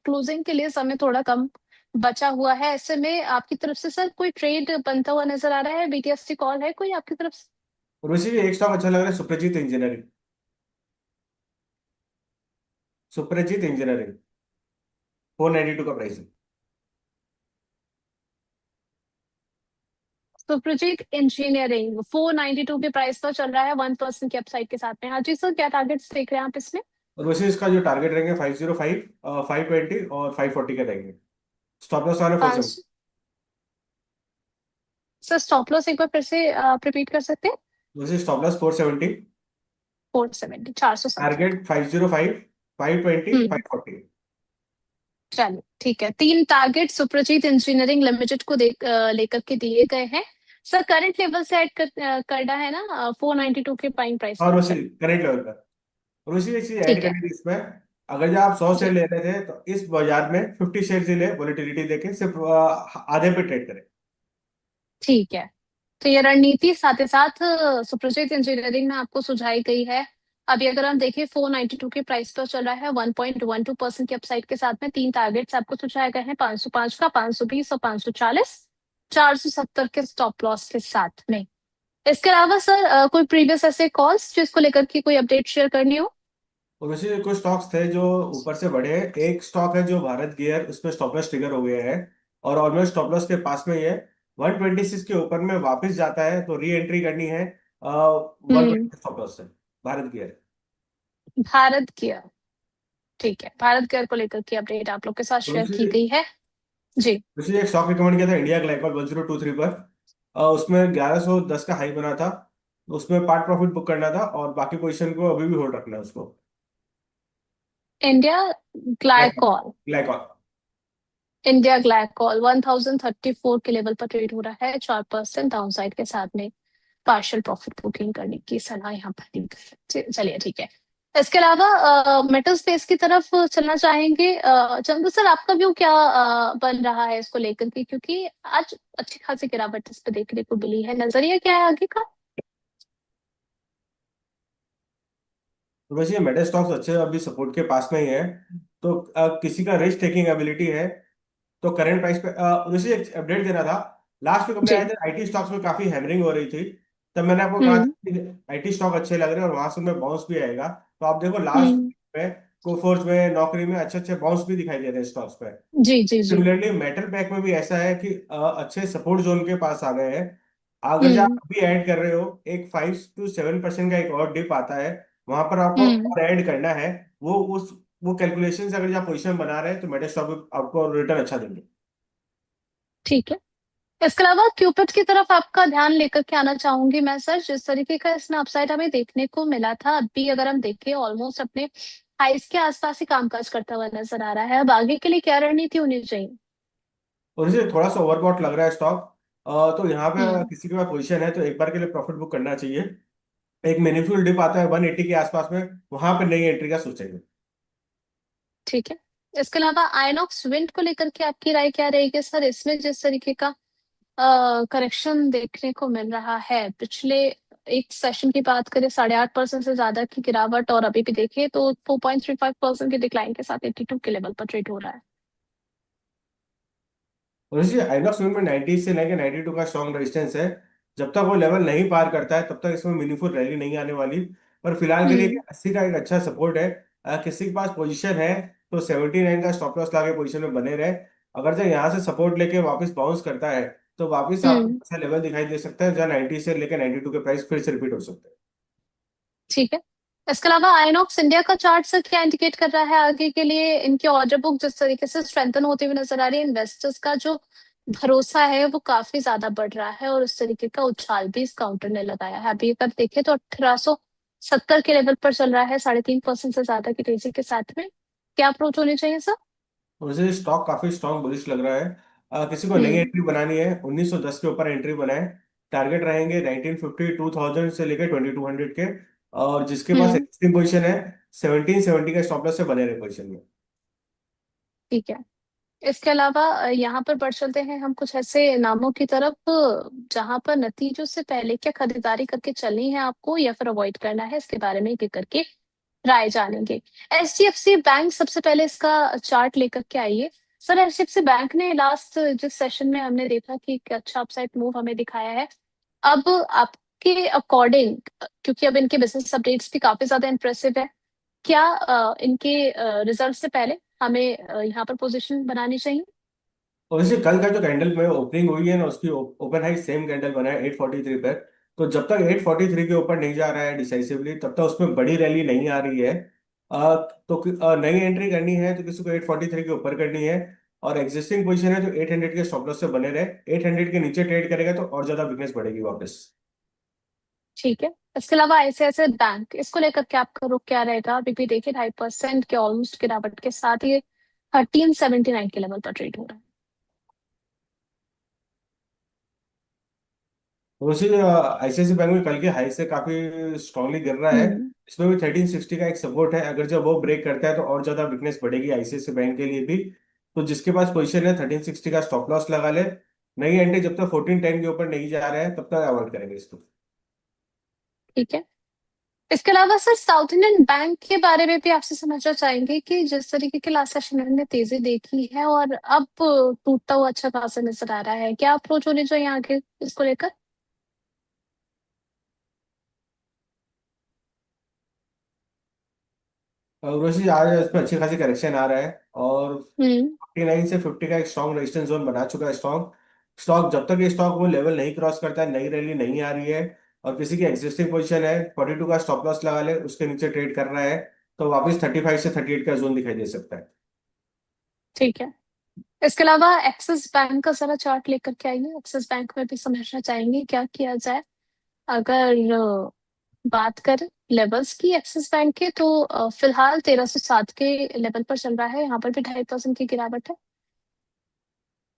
Closing के लिए समय थोड़ा कम बचा हुआ है। ऐसे में आपकी तरफ से सर कोई ट्रेड बनता हुआ नजर आ रहा है? बीटीएससी कॉल है कोई आपकी तरफ से? उर्वशी जी, एक स्टॉक अच्छा लग रहा है, सुप्रजीत इंजीनियरिंग। सुप्रजीत इंजीनियरिंग 492 का प्राइस है। सुप्रजीत इंजीनियरिंग 492 के प्राइस पर चल रहा है, 1% की अपसाइड के साथ में। हाँ जी सर, क्या टारगेट्स देख रहे हैं आप इसमें? उर्वशी, इसका जो टारगेट रहेंगे 505, 520 और 540 के रहेंगे। स्टॉप लॉस वाले 470। पांच। सर स्टॉप लॉस एक बार फिर से रिपीट कर सकते हैं? Urvashi, stop loss 470। 470, 470। टारगेट 505, 520, हम्म। 540। चलिए ठीक है, तीन टारगेट सुप्रजीत इंजीनियरिंग लिमिटेड को लेकर के दिए गए हैं। सर करंट लेवल से करना है ना 492 के प्राइम प्राइस और पर उसी सर? करेंट लेवल पर। और उसी एक चीज ऐड ठीक है। करनी थी इसमें। अगर जब आप 100 शेयर जी। ले रहे थे तो इस बाजार में 50 शेयर ही ले, वोलेटिलिटी देके सिर्फ आधे पे ट्रेड करें। ठीक है, तो ये रणनीति साथ ही साथ सुप्रजीत इंजीनियरिंग में आपको सुझाई गई है। अभी अगर हम देखें 492 के प्राइस पर चल रहा है, 1.12% की अपसाइड के साथ में तीन टारगेट्स आपको सुझाए गए हैं, 505 का, 520 और 540, 470 के स्टॉप लॉस के साथ में। इसके अलावा सर कोई प्रीवियस ऐसे कॉल्स जिसको लेकर के कोई अपडेट शेयर करनी हो? और वैसे कुछ स्टॉक्स थे जो ऊपर से बढ़े। एक स्टॉक है जो भारत गियर, उसमें स्टॉप लॉस ट्रिगर हो गया है और ऑलमोस्ट स्टॉप लॉस के पास में ही है। 126 के ऊपर में वापस जाता है तो री एंट्री करनी है। वन हम्म। ट्वेंटी स्टॉप लॉस है भारत गियर। भारत गियर। ठीक है, भारत गियर को लेकर के अपडेट आप लोग के साथ और शेयर की गई है। जी। उसी एक स्टॉक रिकमेंड किया था, इंडिया ग्लाइकोल 1023 पर। उसमें 1110 का हाई बना था। उसमें पार्ट प्रॉफिट बुक करना था और बाकी पोजीशन को अभी भी होल्ड रखना है उसको। India glycol. Glycol. India glycol 1034 के लेवल पर ट्रेड हो रहा है, 4% डाउनसाइड के साथ में पार्शियल प्रॉफिट बुकिंग करने की सलाह यहाँ पर दी गई है। चलिए ठीक है। इसके अलावा मेटल स्पेस की तरफ चलना चाहेंगे। चंदू सर, आपका व्यू क्या बन रहा है इसको लेकर के, क्योंकि आज अच्छी खासी गिरावट इस पे देखने को मिली है, नजरिया क्या है आगे का? तो वैसे ये मेटल स्टॉक्स अच्छे अभी सपोर्ट के पास में ही है। तो किसी का रिस्क टेकिंग एबिलिटी है तो करंट प्राइस पे वैसे एक अपडेट देना था। लास्ट वीक अपने आए जी। थे, आईटी स्टॉक्स में काफी हैमरिंग हो रही थी। तब मैंने आपको कहा था हम्म। कि आईटी स्टॉक अच्छे लग रहे हैं और वहां से उनमें बाउंस भी आएगा। तो आप देखो लास्ट हम्म। में कोफोर्ज में, नौकरी में अच्छे अच्छे बाउंस भी दिखाई दे रहे हैं स्टॉक्स पे। जी जी जी। सिमिलरली मेटल पैक में भी ऐसा है कि अच्छे सपोर्ट जोन के पास आ गए हैं। अगर जो आप हम्म। अभी ऐड कर रहे हो, एक 5 to 7% का एक और डिप आता है, वहां पर आपको हम्म। और ऐड करना है। वो उस वो कैलकुलेशन से अगर जो आप पोजीशन बना रहे हैं तो मेटल स्टॉक आपको रिटर्न अच्छा देंगे। ठीक है। इसके अलावा क्यूपिड की तरफ आपका ध्यान लेकर के आना चाहूंगी मैं सर। जिस तरीके का इसमें अपसाइड हमें देखने को मिला था, अभी अगर हम देखें ऑलमोस्ट अपने हाइस के आसपास ही कामकाज करता हुआ नजर आ रहा है। अब आगे के लिए क्या रणनीति होनी चाहिए? और इसे थोड़ा सा ओवरबॉट लग रहा है स्टॉक। तो यहाँ पे हम्म। किसी के पास पोजीशन है तो एक बार के लिए प्रॉफिट बुक करना चाहिए। एक मीनिंगफुल डिप आता है 180 के आसपास में, वहां पे नई एंट्री का सोचेंगे। ठीक है। इसके अलावा आइनॉक्स विंड को लेकर के आपकी राय क्या रहेगी सर? इसमें जिस तरीके का करेक्शन देखने को मिल रहा है, पिछले एक सेशन की बात करें 8.5% से ज्यादा की गिरावट, और अभी भी देखें तो 4.35% की डिक्लाइन के साथ 82 के लेवल पर ट्रेड हो रहा है। और इसी आइनॉक्स में 90 से लेकर 92 का स्ट्रॉन्ग रेजिस्टेंस है। जब तक वो लेवल नहीं पार करता है तब तक इसमें मीनिंगफुल रैली नहीं आने वाली। पर फिलहाल के लिए हम्म। 80 का एक अच्छा सपोर्ट है। किसी के पास पोजीशन है तो 79 का स्टॉप लॉस लाके पोजीशन में बने रहे। अगर जो यहाँ से सपोर्ट लेके वापस बाउंस करता है तो वापस आपको हम्म। अच्छा लेवल दिखाई दे सकता है जहाँ 90 से लेकर 92 के प्राइस फिर से रिपीट हो सकते हैं। ठीक है। इसके अलावा आइनॉक्स इंडिया का चार्ट सर क्या इंडिकेट कर रहा है आगे के लिए? इनकी ऑर्डर बुक जिस तरीके से स्ट्रेंथन होती हुई नजर आ रही है, इन्वेस्टर्स का जो भरोसा है वो काफी ज्यादा बढ़ रहा है, और उस तरीके का उछाल भी इस काउंटर ने लगाया है। अभी अगर देखें तो 1870 के लेवल पर चल रहा है, 3.5% से ज्यादा की तेजी के साथ में। क्या अप्रोच होनी चाहिए सर? मुझे स्टॉक काफी स्ट्रॉन्ग बुलिश लग रहा है। किसी को नई हम्म। एंट्री बनानी है 1910 के ऊपर एंट्री बनाए। टारगेट रहेंगे 1950, 2000 से लेकर 2200 के। और जिसके पास हम्म। एक्सट्रीम पोजीशन है 1770 का स्टॉप लॉस से बने रहे पोजीशन में। ठीक है। इसके अलावा यहाँ पर बढ़ चलते हैं हम कुछ ऐसे नामों की तरफ जहां पर नतीजों से पहले क्या खरीदारी करके चलनी है आपको, या फिर अवॉइड करना है, इसके बारे में एक एक करके राय जानेंगे। एचडीएफसी बैंक, सबसे पहले इसका चार्ट लेकर के आइए। सर, एचडीएफसी बैंक ने लास्ट जिस सेशन में हमने देखा कि एक अच्छा अपसाइड मूव हमें दिखाया है। अब आपके अकॉर्डिंग, क्योंकि अब इनके बिजनेस अपडेट्स भी काफी ज्यादा इंप्रेसिव है, क्या इनके रिजल्ट से पहले हमें यहाँ पर पोजीशन बनानी चाहिए? और वैसे कल का जो कैंडल में ओपनिंग हुई है ना, उसकी ओपन हाई सेम कैंडल बना है 843 पर। तो जब तक 843 के ऊपर नहीं जा रहा है डिसाइसिवली, तब तक उसमें बड़ी रैली नहीं आ रही है। नई एंट्री करनी है तो किसी को 843 के ऊपर करनी है। और एग्जिस्टिंग पोजीशन है तो 800 के स्टॉप लॉस से बने रहे। 800 के नीचे ट्रेड करेगा तो और ज्यादा वीकनेस बढ़ेगी वापस। ठीक है। इसके अलावा आईसीआईसीआई बैंक, इसको लेकर के आपका रुख क्या रहेगा? अभी भी देखिए 2.5% के ऑलमोस्ट गिरावट के साथ ये 1379 के लेवल पर ट्रेड हो रहा तो उसी आईसीआईसी बैंक में कल के हाई से काफी स्ट्रांगली गिर रहा है। है। इसमें भी 1360 का एक सपोर्ट है, अगर जब वो ब्रेक करता है तो और ज्यादा वीकनेस बढ़ेगी आईसीआईसी बैंक के लिए भी। तो जिसके पास पोजीशन है 1360 का स्टॉप लॉस लगा ले। नई एंट्री जब तक 1410 के ऊपर नहीं जा रहा है तब तक अवॉइड करेंगे इसको। ठीक है। इसके अलावा सर, साउथ इंडियन बैंक के बारे में भी आपसे समझना चाहेंगे कि जिस तरीके की लास्ट सेशन में तेजी देखी है और अब टूटता हुआ अच्छा खासा नजर आ रहा है, क्या अप्रोच होनी चाहिए आगे इसको लेकर? वैसे आज इसमें अच्छी खासी करेक्शन आ रहा है। और हम्म। 49 से 50 का एक स्ट्रॉन्ग रेजिस्टेंस जोन बना चुका है स्टॉक। स्टॉक जब तक ये स्टॉक वो लेवल नहीं क्रॉस करता है, नई रैली नहीं आ रही है, और किसी की एग्जिस्टिंग पोजीशन है 42 का स्टॉप लॉस लगा ले, उसके नीचे ट्रेड कर रहा है, तो वापस 35 से 38 का जोन दिखाई दे सकता है। ठीक है। इसके अलावा एक्सिस बैंक का जरा चार्ट लेकर के आइए। एक्सिस बैंक में भी समझना चाहेंगे क्या किया जाए। अगर बात करें लेवल्स की एक्सिस बैंक के, तो फिलहाल 1307 के लेवल पर चल रहा है, यहाँ पर भी 2.5% की गिरावट है।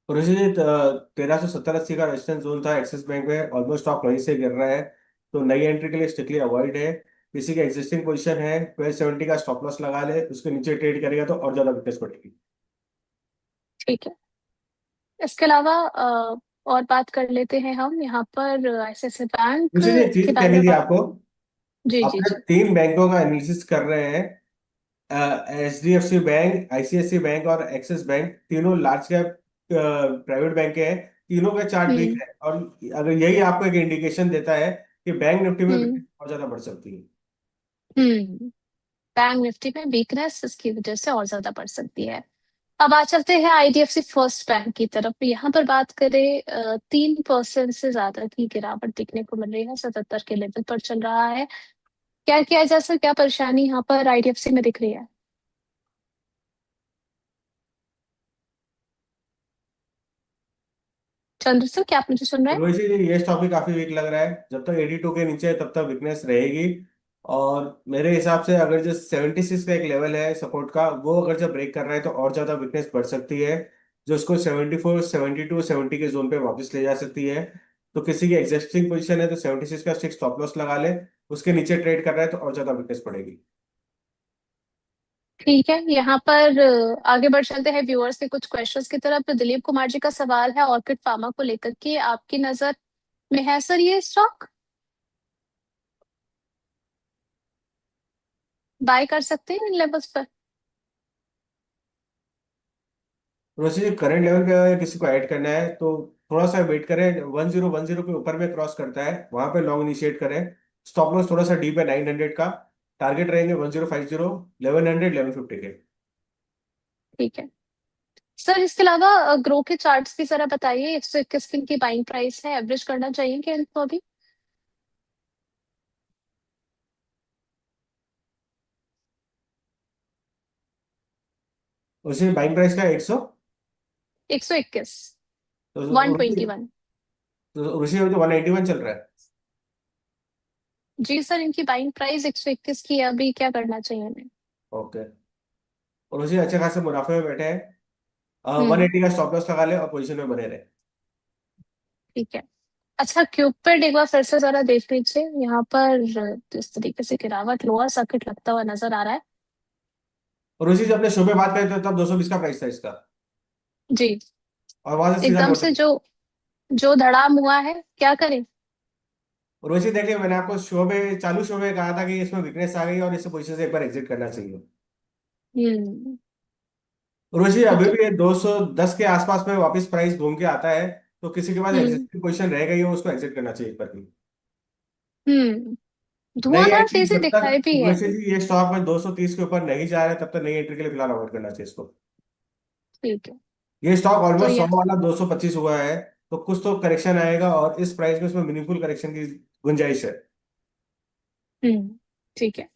और इसी 1370-80 का रेजिस्टेंस जोन था एक्सिस बैंक में, ऑलमोस्ट स्टॉक वहीं से गिर रहा है। तो नई एंट्री के लिए स्ट्रिक्टली अवॉइड है। किसी की एग्जिस्टिंग पोजीशन है 1270 का स्टॉप लॉस लगा ले, उसके नीचे ट्रेड करेगा तो और ज्यादा वीकनेस पड़ेगी। ठीक है। इसके अलावा और बात कर लेते हैं हम यहाँ पर आईसीआईसीआई बैंक मुझे एक के चीज बारे कहनी में थी बात। आपको। जी जी अपने जी। तीन बैंकों का एनालिसिस कर रहे हैं, एचडीएफसी बैंक, आईसीआईसी बैंक और एक्सिस बैंक, तीनों लार्ज कैप प्राइवेट बैंक हैं। तीनों का चार्ट वीक हम्म। है, और अगर यही आपको एक इंडिकेशन देता है कि बैंक निफ्टी में हम्म। बिकने और ज्यादा बढ़ सकती है। हम्म। बैंक निफ्टी में वीकनेस इसकी वजह से और ज्यादा बढ़ सकती है। अब आ चलते हैं आईडीएफसी फर्स्ट बैंक की तरफ। यहाँ पर बात करें, 3% से ज्यादा की गिरावट देखने को मिल रही है, 77 के लेवल पर चल रहा है। क्या किया जा सकता, क्या परेशानी यहाँ पर आईडीएफसी में दिख रही है? चंद्र सर, क्या आप मुझे सुन रहे हैं? रोहित जी, ये स्टॉक भी काफी वीक लग रहा है। जब तक 82 के नीचे है तब तक वीकनेस रहेगी। और मेरे हिसाब से अगर जो 76 का एक लेवल है सपोर्ट का, वो अगर जब ब्रेक कर रहा है तो और ज्यादा वीकनेस बढ़ सकती है, जो उसको 74, 72, 70 के जोन पे वापस ले जा सकती है। तो किसी की एग्जिस्टिंग पोजीशन है तो 76 का स्टिक स्टॉप लॉस लगा ले, उसके नीचे ट्रेड कर रहा है तो और ज्यादा वीकनेस पड़ेगी। ठीक है। यहाँ पर आगे बढ़ चलते हैं व्यूअर्स के कुछ क्वेश्चंस की तरफ। तो दिलीप कुमार जी का सवाल है ऑर्किड फार्मा को लेकर के, आपकी नजर में है सर ये स्टॉक बाय कर सकते हैं इन लेवल्स पर? वैसे करंट लेवल पे अगर किसी को ऐड करना है तो थोड़ा सा वेट करें, 1010 के ऊपर में क्रॉस करता है वहां पे लॉन्ग इनिशिएट करें। स्टॉप लॉस थोड़ा सा डीप है 900 का। टारगेट रहेंगे 1050, 1100, 1150 के। ठीक है सर। इसके अलावा ग्रो के चार्ट्स भी जरा बताइए। 121 दिन की बाइंग प्राइस है, एवरेज करना चाहिए क्या इनको अभी? उसी बाइंग प्राइस का 100। 121। तो 121। उसी में तो 181 चल रहा है। जी सर, इनकी बाइंग प्राइस 121 की है, अभी क्या करना चाहिए हमें? ओके। और उसी अच्छे खासे मुनाफे में बैठे हैं। वन हम्म। एटी का स्टॉप लॉस लगा ले और पोजीशन में बने रहे। ठीक है। अच्छा, क्यूपिड एक बार फिर से जरा देख लीजिए। यहाँ पर इस तरीके से गिरावट, लोअर सर्किट लगता हुआ नजर आ रहा है। और उसी से अपने शो में बात करें तो तब 220 का प्राइस था इसका, जी। और वहां से सीधा एकदम लौट से गया। जो जो धड़ाम हुआ है, क्या करें? रोशी देखिए, मैंने आपको शो में, चालू शो में कहा था कि इसमें वीकनेस आ गई और इस पोजीशन से एक बार एग्जिट करना चाहिए। हम्म। रोशी ठीक अभी है। भी ये 210 के आसपास में वापस प्राइस घूम के आता है, तो किसी के पास हम्म। एग्जिट पोजीशन रह गई हो उसको एग्जिट करना चाहिए एक बार भी। हम्म। नई धुआंधार एंट्री तेजी जब तक दिखाई भी है। रोशी जी ये स्टॉक में 230 के ऊपर नहीं जा रहा है, तब तक नई एंट्री के लिए फिलहाल अवॉइड करना चाहिए इसको। ठीक है। ये स्टॉक तो ऑलमोस्ट 100 ये। वाला 225 हुआ है, तो कुछ तो करेक्शन आएगा और इस प्राइस में इसमें मीनिंगफुल करेक्शन की गुंजाइश है। हम्म। ठीक है।